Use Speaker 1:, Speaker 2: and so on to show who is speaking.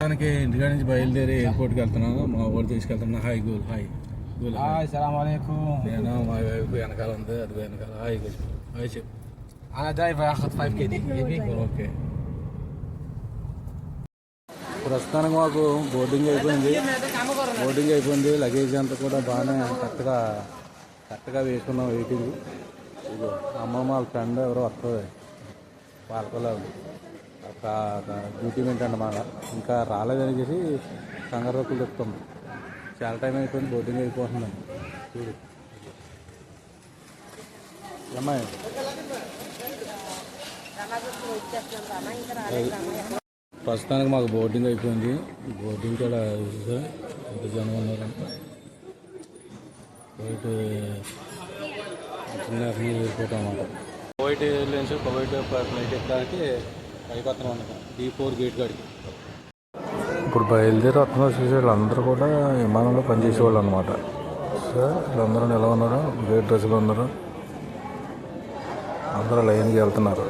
Speaker 1: ప్రస్తుతానికి ఇంటికాడ నుంచి బయలుదేరి ఎయిర్పోర్ట్కి వెళ్తున్నాను. మా ఊరు తీసుకెళ్తున్నా. హాయ్ గోల్ హాయ్ గోల్ హాయ్ సలాంకం. నేను మా వైపు వెనకాల ఉంది, అది వెనకాల. హాయ్ గోల్ హాయ్ చెప్పు. ఓకే. ప్రస్తుతానికి మాకు బోర్డింగ్ అయిపోయింది. లగేజ్ అంతా కూడా బాగానే కరెక్ట్గా వేసుకున్నాం. వెయిటింగ్. ఇదిగో అమ్మమ్మ వాళ్ళ ఫ్రెండ్ ఎవరో వస్తుంది పాలకొల్లు, డ్యూటీ మెంట్ అన్నమాట. ఇంకా రాలేదని చెప్పి కంగారు రొక్కులు చెప్తుంది. చాలా టైం అయిపోయింది, బోర్డింగ్ అయిపోతున్నాం. చూడు అమ్మాయి. ప్రస్తుతానికి మాకు బోర్డింగ్ అయిపోయింది. బోర్డింగ్ కూడా ఎంత జనం ఉన్నారంటే ఎయిర్పోర్ట్ అన్నమాట. కువైట్ ఎయిర్లైన్స్ కువైట్ ఫ్లైట్ ఎక్కడానికి పైపత్రం అన్నమాట. D4 గేట్ కాడికి ఇప్పుడు బయలుదేరి వస్తున్నారు. చూసే వాళ్ళందరూ కూడా విమానంలో పనిచేసేవాళ్ళు అనమాట. సో వీళ్ళందరూ ఎలా ఉన్నారు, గేట్ డ్రెస్సులు ఉన్నారు, అందరూ లైన్కి వెళ్తున్నారు.